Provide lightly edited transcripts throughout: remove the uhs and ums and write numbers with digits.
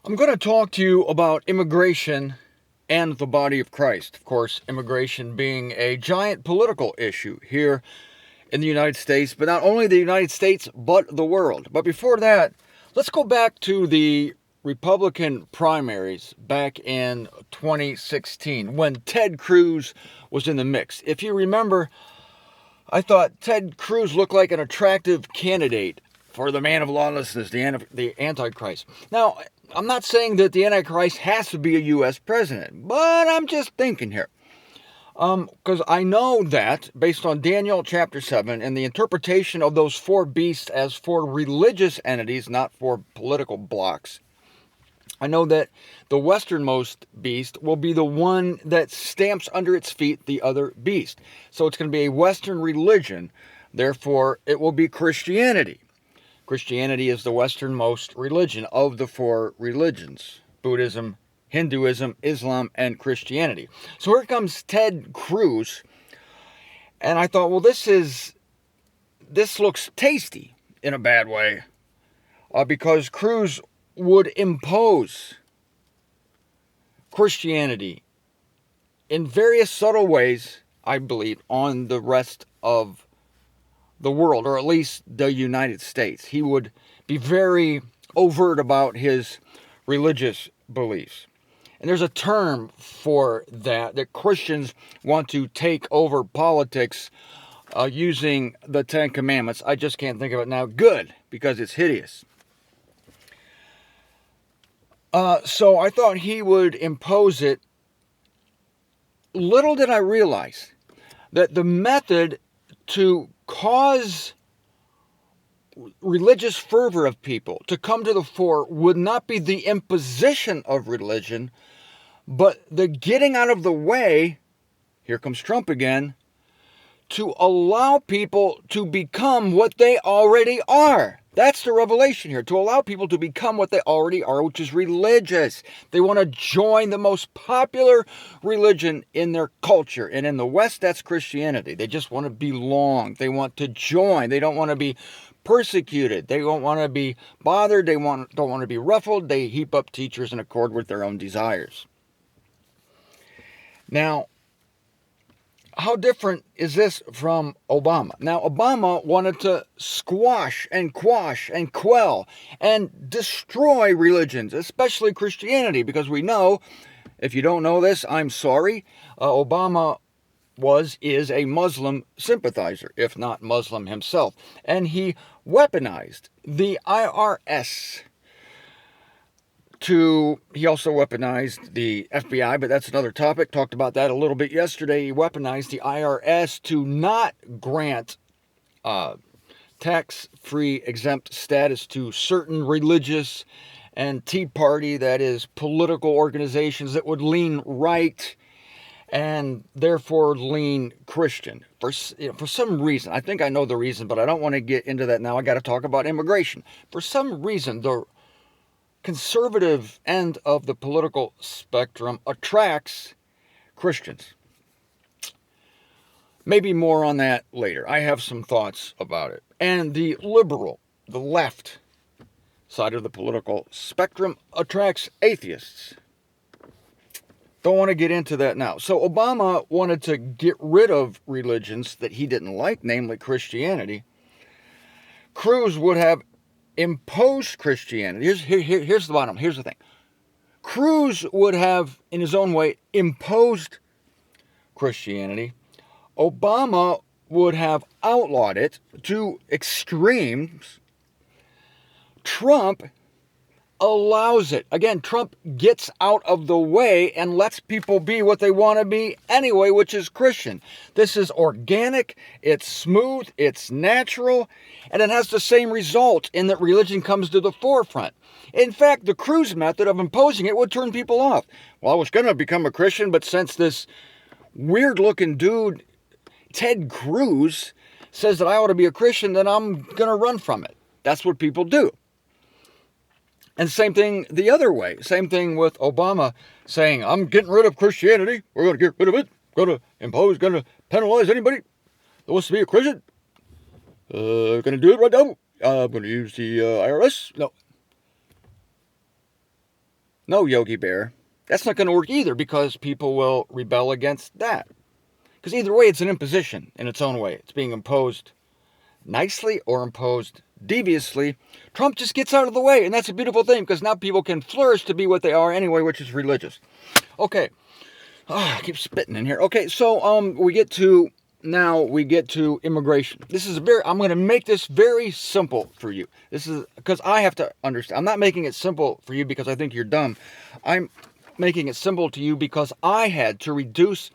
I'm going to talk to you about immigration and the body of Christ. Of course, immigration being a giant political issue here in the United States, but not only the United States, but the world. But before that, let's go back to the Republican primaries back in 2016 when Ted Cruz was in the mix. If you remember, I thought Ted Cruz looked like an attractive candidate for the man of lawlessness, the Antichrist. Now, I'm not saying that the Antichrist has to be a U.S. president, but I'm just thinking here. Because I know that, based on Daniel chapter 7 and the interpretation of those four beasts as four religious entities, not four political blocks, I know that the westernmost beast will be the one that stamps under its feet the other beast. So it's going to be a Western religion. Therefore, it will be Christianity. Christianity is the westernmost religion of the four religions: Buddhism, Hinduism, Islam, and Christianity. So here comes Ted Cruz, and I thought, well, this looks tasty in a bad way, because Cruz would impose Christianity in various subtle ways, I believe, on the rest of the world, or at least the United States. He would be very overt about his religious beliefs. And there's a term for that Christians want to take over politics using the Ten Commandments. I just can't think of it now. Good, because it's hideous. So I thought he would impose it. Little did I realize that the method to cause religious fervor of people to come to the fore would not be the imposition of religion, but the getting out of the way, here comes Trump again, to allow people to become what they already are. That's the revelation here, to allow people to become what they already are, which is religious. They want to join the most popular religion in their culture. And in the West, that's Christianity. They just want to belong. They want to join. They don't want to be persecuted. They don't want to be bothered. They don't want to be ruffled. They heap up teachers in accord with their own desires. Now, how different is this from Obama? Now, Obama wanted to squash and quash and quell and destroy religions, especially Christianity, because we know, if you don't know this, I'm sorry, Obama is a Muslim sympathizer, if not Muslim himself. And he weaponized the IRS. He also weaponized the FBI, but that's another topic. Talked about that a little bit yesterday. He weaponized the IRS to not grant tax-free exempt status to certain religious and Tea Party, that is, political organizations that would lean right and therefore lean Christian. For some reason, I think I know the reason, but I don't want to get into that now. I got to talk about immigration. For some reason, the conservative end of the political spectrum attracts Christians. Maybe more on that later. I have some thoughts about it. And the liberal, the left side of the political spectrum attracts atheists. Don't want to get into that now. So Obama wanted to get rid of religions that he didn't like, namely Christianity. Cruz would have imposed Christianity. Here's the bottom. Here's the thing. Cruz would have, in his own way, imposed Christianity. Obama would have outlawed it to extremes. Trump allows it. Again, Trump gets out of the way and lets people be what they want to be anyway, which is Christian. This is organic, it's smooth, it's natural, and it has the same result in that religion comes to the forefront. In fact, the Cruz method of imposing it would turn people off. Well, I was going to become a Christian, but since this weird-looking dude, Ted Cruz, says that I ought to be a Christian, then I'm going to run from it. That's what people do. And same thing the other way. Same thing with Obama saying, I'm getting rid of Christianity. We're going to get rid of it. Going to penalize anybody that wants to be a Christian. Going to do it right now. I'm going to use the IRS. No. No, Yogi Bear. That's not going to work either, because people will rebel against that. Because either way, it's an imposition in its own way. It's being imposed nicely or imposed deviously. Trump just gets out of the way, and that's a beautiful thing, because now people can flourish to be what they are anyway, which is religious. Okay. I keep spitting in here. Okay, so we get to immigration. I'm going to make this very simple for you. This is because I have to understand. I'm not making it simple for you because I think you're dumb. I'm making it simple to you because I had to reduce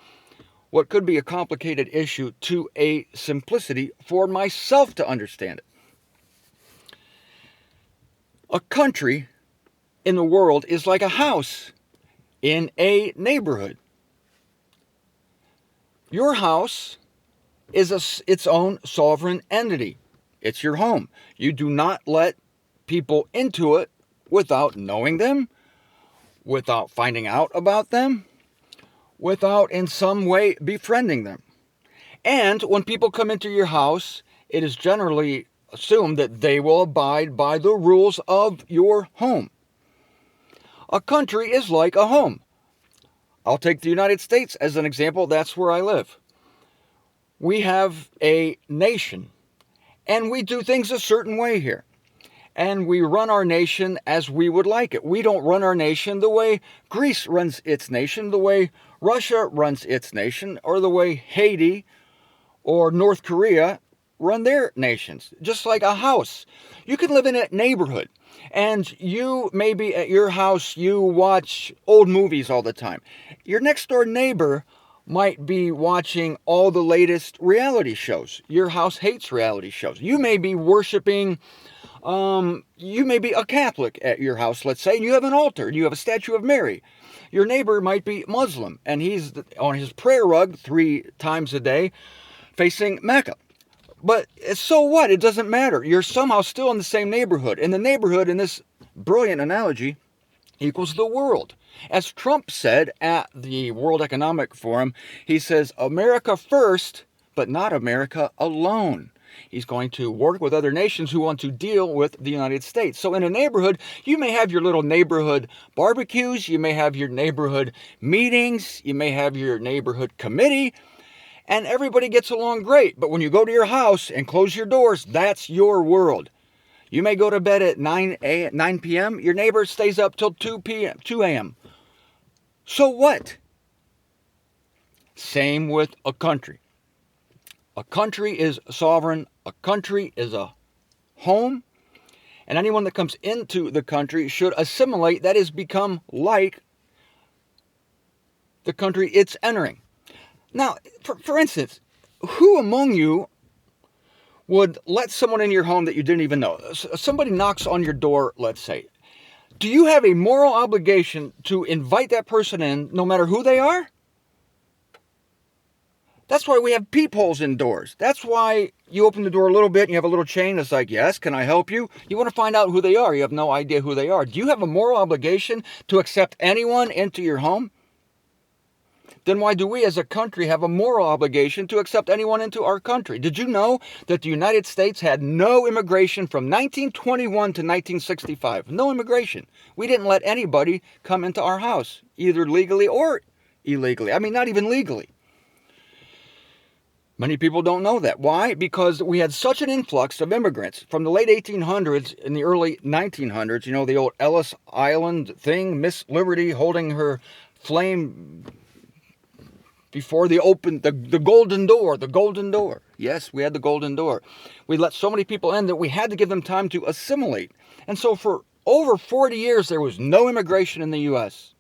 what could be a complicated issue to a simplicity for myself to understand it. A country in the world is like a house in a neighborhood. Your house is its own sovereign entity. It's your home. You do not let people into it without knowing them, without finding out about them, without in some way befriending them. And when people come into your house, it is generally assumed that they will abide by the rules of your home. A country is like a home. I'll take the United States as an example. That's where I live. We have a nation, and we do things a certain way here. And we run our nation as we would like it. We don't run our nation the way Greece runs its nation, the way Russia runs its nation, or the way Haiti or North Korea run their nations. Just like a house. You can live in a neighborhood, and you maybe at your house you watch old movies all the time. Your next door neighbor might be watching all the latest reality shows. Your house hates reality shows. You may be worshiping, you may be a Catholic at your house, let's say, and you have an altar, and you have a statue of Mary. Your neighbor might be Muslim, and he's on his prayer rug 3 times a day facing Mecca. But so what? It doesn't matter. You're somehow still in the same neighborhood. And the neighborhood, in this brilliant analogy, equals the world. As Trump said at the World Economic Forum, he says, America first, but not America alone. He's going to work with other nations who want to deal with the United States. So in a neighborhood, you may have your little neighborhood barbecues, you may have your neighborhood meetings, you may have your neighborhood committee, and everybody gets along great. But when you go to your house and close your doors, that's your world. You may go to bed at 9 p.m., your neighbor stays up till 2 a.m. So what? Same with a country. A country is sovereign. A country is a home. And anyone that comes into the country should assimilate, that is, become like the country it's entering. Now, for instance, who among you would let someone in your home that you didn't even know? Somebody knocks on your door, let's say. Do you have a moral obligation to invite that person in, no matter who they are? That's why we have peepholes in doors. That's why you open the door a little bit and you have a little chain that's like, yes, can I help you? You want to find out who they are. You have no idea who they are. Do you have a moral obligation to accept anyone into your home? Then why do we as a country have a moral obligation to accept anyone into our country? Did you know that the United States had no immigration from 1921 to 1965? No immigration. We didn't let anybody come into our house, either legally or illegally. I mean, not even legally. Many people don't know that. Why? Because we had such an influx of immigrants from the late 1800s and the early 1900s. You know, the old Ellis Island thing, Miss Liberty holding her flame before they opened the golden door. Yes, we had the golden door. We let so many people in that we had to give them time to assimilate. And so for over 40 years, there was no immigration in the U.S.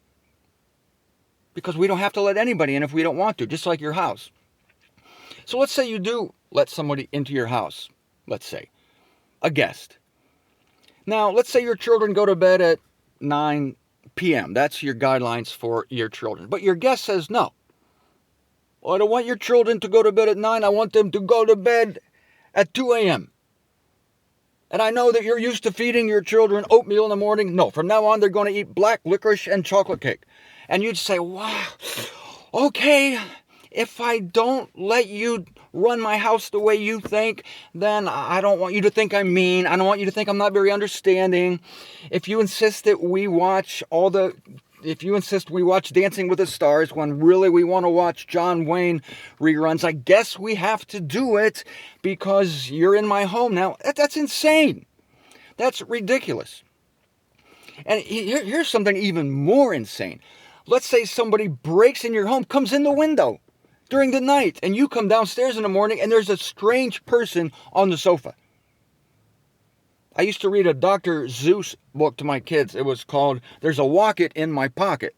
because we don't have to let anybody in if we don't want to, just like your house. So let's say you do let somebody into your house, let's say, a guest. Now, let's say your children go to bed at 9 p.m. That's your guidelines for your children. But your guest says no. Well, I don't want your children to go to bed at 9. I want them to go to bed at 2 a.m. And I know that you're used to feeding your children oatmeal in the morning. No, from now on, they're going to eat black licorice and chocolate cake. And you'd say, wow, okay, If I don't let you run my house the way you think, then I don't want you to think I'm mean. I don't want you to think I'm not very understanding. If you insist that we watch Dancing with the Stars when really we want to watch John Wayne reruns, I guess we have to do it because you're in my home now. That's insane. That's ridiculous. And here's something even more insane. Let's say somebody breaks in your home, comes in the window during the night, and you come downstairs in the morning and there's a strange person on the sofa. I used to read a Dr. Seuss book to my kids. It was called There's a Wocket in My Pocket.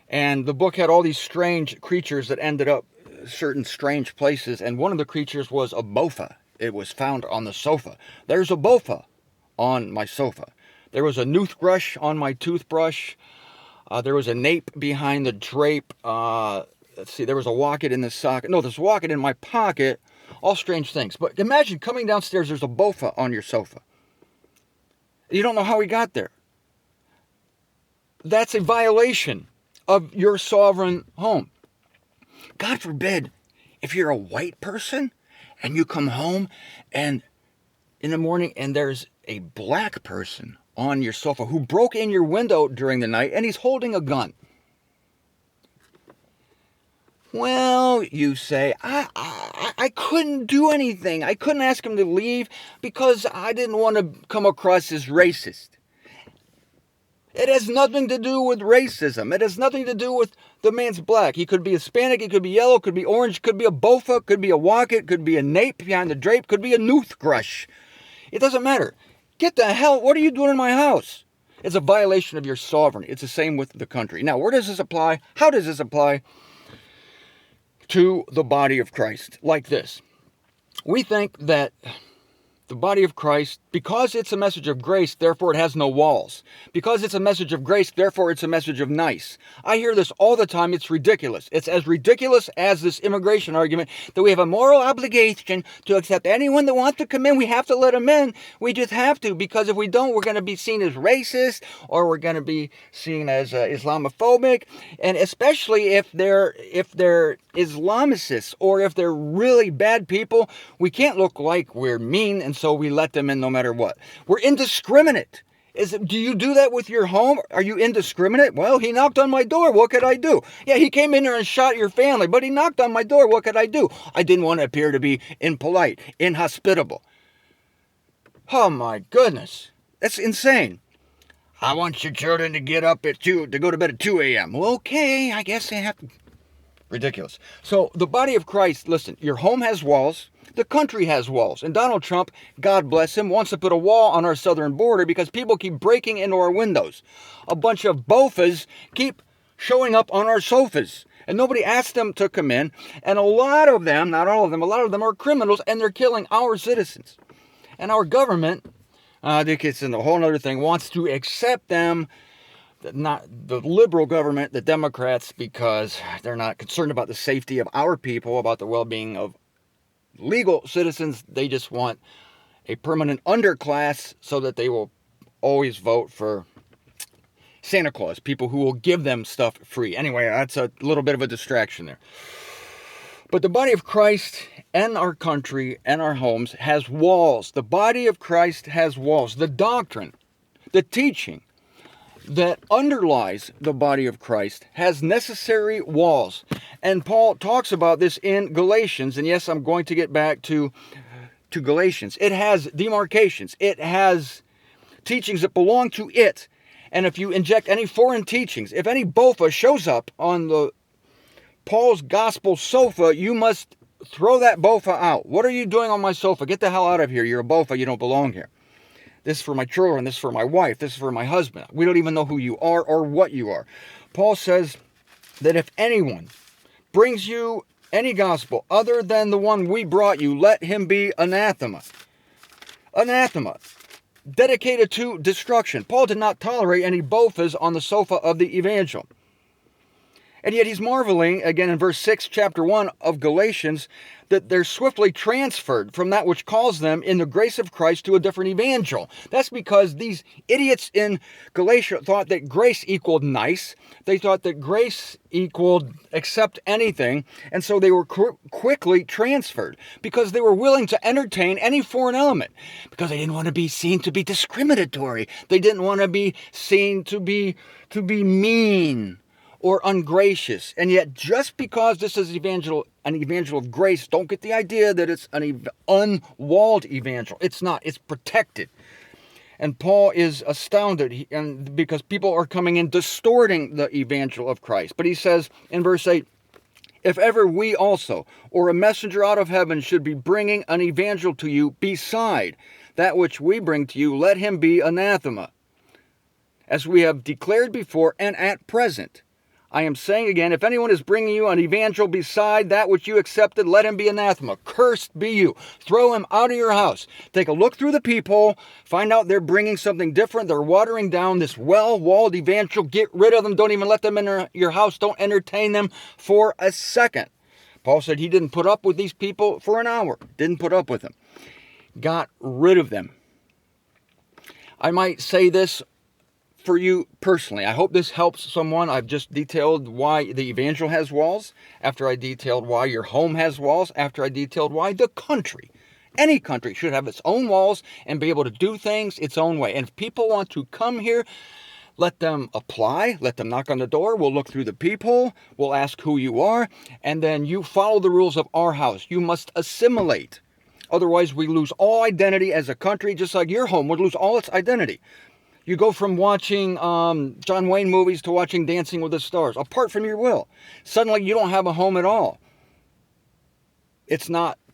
And the book had all these strange creatures that ended up certain strange places. And one of the creatures was a bofa. It was found on the sofa. There's a bofa on my sofa. There was a toothbrush on my toothbrush. There was a nape behind the drape. Let's see, there was a wocket in the socket. No, there's a wocket in my pocket. All strange things. But imagine coming downstairs, there's a bofa on your sofa. You don't know how he got there. That's a violation of your sovereign home. God forbid, if you're a white person and you come home and in the morning and there's a black person on your sofa who broke in your window during the night and he's holding a gun. Well, you say, I couldn't do anything. I couldn't ask him to leave because I didn't want to come across as racist. It has nothing to do with racism. It has nothing to do with the man's black. He could be Hispanic, he could be yellow, could be orange, could be a bofa, could be a wocket, could be a nape behind the drape, could be a toothbrush. It doesn't matter. Get the hell, what are you doing in my house? It's a violation of your sovereignty. It's the same with the country. Now, where does this apply? How does this apply to the body of Christ? Like this. We think that the body of Christ, because it's a message of grace, therefore it has no walls. Because it's a message of grace, therefore it's a message of nice. I hear this all the time. It's ridiculous. It's as ridiculous as this immigration argument that we have a moral obligation to accept anyone that wants to come in. We have to let them in. We just have to, because if we don't, we're going to be seen as racist or we're going to be seen as Islamophobic. And especially if they're Islamicists or if they're really bad people, we can't look like we're mean, and so we let them in no matter what. We're indiscriminate. Do you do that with your home? Are you indiscriminate? Well, he knocked on my door. What could I do? Yeah, he came in there and shot your family, but he knocked on my door. What could I do? I didn't want to appear to be impolite, inhospitable. Oh my goodness. That's insane. I want your children to get up at 2, to go to bed at 2 a.m. Well, okay, I guess I have to. Ridiculous. So the body of Christ, listen, your home has walls. The country has walls. And Donald Trump, God bless him, wants to put a wall on our southern border because people keep breaking into our windows. A bunch of bofas keep showing up on our sofas. And nobody asked them to come in. And a lot of them, not all of them, a lot of them are criminals and they're killing our citizens. And our government, I think it's in a whole other thing, wants to accept them, not the liberal government, the Democrats, because they're not concerned about the safety of our people, about the well-being of legal citizens. They just want a permanent underclass so that they will always vote for Santa Claus, people who will give them stuff free. Anyway, that's a little bit of a distraction there. But the body of Christ and our country and our homes has walls. The body of Christ has walls. The doctrine, the teaching that underlies the body of Christ has necessary walls. And Paul talks about this in Galatians. And yes, I'm going to get back to Galatians. It has demarcations. It has teachings that belong to it. And if you inject any foreign teachings, if any bofa shows up on the Paul's gospel sofa, you must throw that bofa out. What are you doing on my sofa? Get the hell out of here. You're a bofa. You don't belong here. This is for my children. This is for my wife. This is for my husband. We don't even know who you are or what you are. Paul says that if anyone brings you any gospel other than the one we brought you, let him be anathema. Anathema. Dedicated to destruction. Paul did not tolerate any bofas on the sofa of the evangel. And yet he's marveling, again in verse 6, chapter 1 of Galatians, that they're swiftly transferred from that which calls them in the grace of Christ to a different evangel. That's because these idiots in Galatia thought that grace equaled nice. They thought that grace equaled accept anything. And so they were quickly transferred because they were willing to entertain any foreign element because they didn't want to be seen to be discriminatory. They didn't want to be seen to be mean or ungracious. And yet, just because this is an evangel of grace, don't get the idea that it's an unwalled evangel. It's not. It's protected. And Paul is astounded because people are coming in distorting the evangel of Christ. But he says in verse 8, if ever we also, or a messenger out of heaven, should be bringing an evangel to you beside that which we bring to you, let him be anathema. As we have declared before and at present, I am saying again, if anyone is bringing you an evangel beside that which you accepted, let him be anathema. Cursed be you. Throw him out of your house. Take a look through the peephole. Find out they're bringing something different. They're watering down this well-walled evangel. Get rid of them. Don't even let them in your house. Don't entertain them for a second. Paul said he didn't put up with these people for an hour. Didn't put up with them. Got rid of them. I might say this for you personally. I hope this helps someone. I've just detailed why the evangel has walls, after I detailed why your home has walls, after I detailed why the country, any country, should have its own walls and be able to do things its own way. And if people want to come here, let them apply, let them knock on the door, we'll look through the peephole, we'll ask who you are, and then you follow the rules of our house. You must assimilate. Otherwise, we lose all identity as a country, just like your home would lose all its identity. You go from watching John Wayne movies to watching Dancing with the Stars, apart from your will. Suddenly you don't have a home at all. It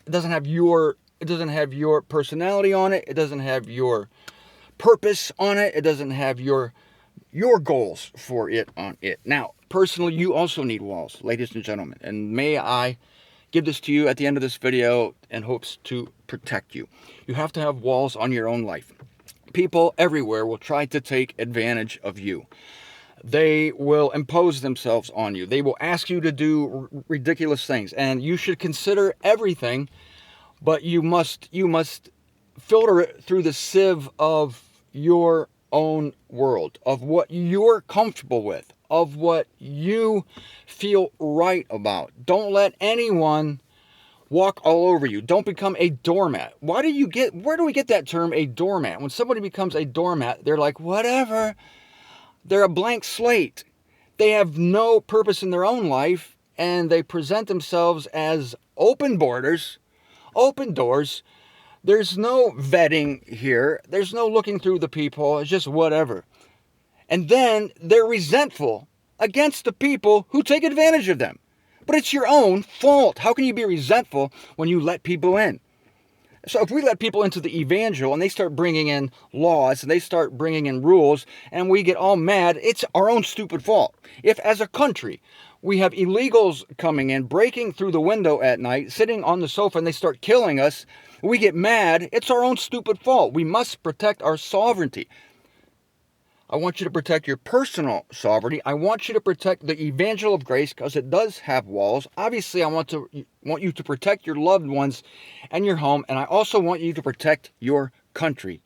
doesn't have your personality on it. It doesn't have your purpose on it. It doesn't have your goals for it on it. Now, personally, you also need walls, ladies and gentlemen. And may I give this to you at the end of this video in hopes to protect you. You have to have walls on your own life. People everywhere will try to take advantage of you. They will impose themselves on you. They will ask you to do ridiculous things. And you should consider everything, but you must filter it through the sieve of your own world, of what you're comfortable with, of what you feel right about. Don't let anyone walk all over you. Don't become a doormat. Where do we get that term, a doormat? When somebody becomes a doormat, they're like, whatever. They're a blank slate. They have no purpose in their own life, and they present themselves as open borders, open doors. There's no vetting here. There's no looking through the peephole. It's just whatever. And then they're resentful against the people who take advantage of them. But it's your own fault. How can you be resentful when you let people in? So if we let people into the evangel and they start bringing in laws and they start bringing in rules and we get all mad, it's our own stupid fault. If as a country we have illegals coming in, breaking through the window at night, sitting on the sofa, and they start killing us, we get mad, it's our own stupid fault. We must protect our sovereignty. I want you to protect your personal sovereignty. I want you to protect the evangel of grace because it does have walls. Obviously, I want you to protect your loved ones and your home, and I also want you to protect your country.